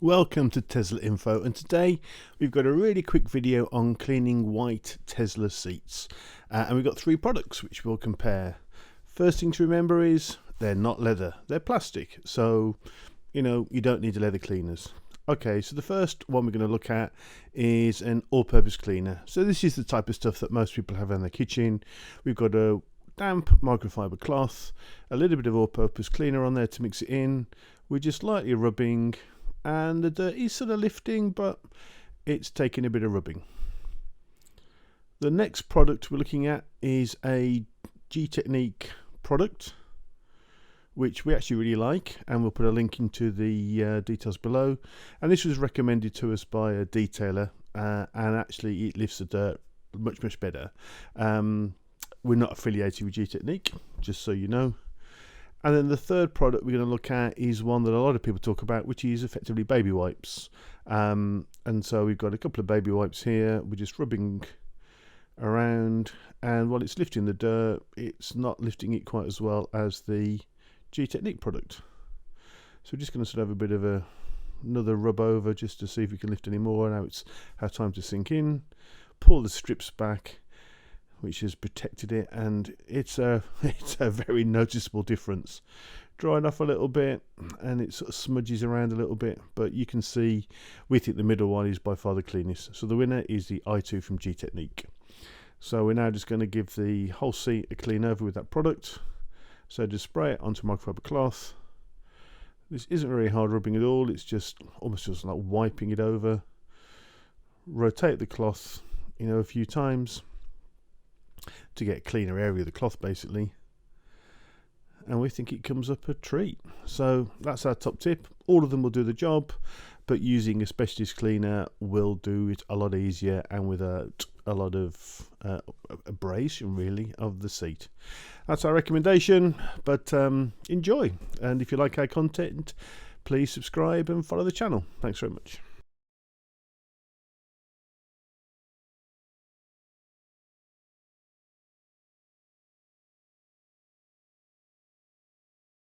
Welcome to Tesla Info, and today we've got a really quick video on cleaning white Tesla seats, and we've got three products which we'll compare. First thing to remember is they're not leather, they're plastic, so you don't need the leather cleaners. Okay, so the first one we're going to look at is an all-purpose cleaner. So this is the type of stuff that most people have in their kitchen. We've got a damp microfibre cloth, a little bit of all-purpose cleaner on there to mix it in. We're just lightly rubbing, and the dirt is sort of lifting, but it's taking a bit of rubbing. The next product we're looking at is a Gtechniq product, which we actually really like, and we'll put a link into the details below. And this was recommended to us by a detailer, and actually it lifts the dirt much better. We're not affiliated with Gtechniq, just so you know. And then the third product we're going to look at is one that a lot of people talk about, which is effectively baby wipes. And so we've got a couple of baby wipes here. We're just rubbing around, and while it's lifting the dirt, it's not lifting it quite as well as the Gtechniq product. So we're just going to sort of have a bit of another rub over just to see if we can lift any more. Now it's had time to sink in. Pull the strips back, which has protected it, and it's a very noticeable difference. Drying off a little bit, and it sort of smudges around a little bit, but you can see we think the middle one is by far the cleanest. So the winner is the i2 from Gtechniq. So we're now just going to give the whole seat a clean over with that product. So just spray it onto microfiber cloth. This isn't very hard rubbing at all, it's just almost just like wiping it over. Rotate the cloth a few times to get a cleaner area of the cloth basically, and we think it comes up a treat. So that's our top tip. All of them will do the job, but using a specialist cleaner will do it a lot easier and without a lot of abrasion really of the seat. That's our recommendation, but enjoy, and if you like our content, please subscribe and follow the channel. Thanks very much.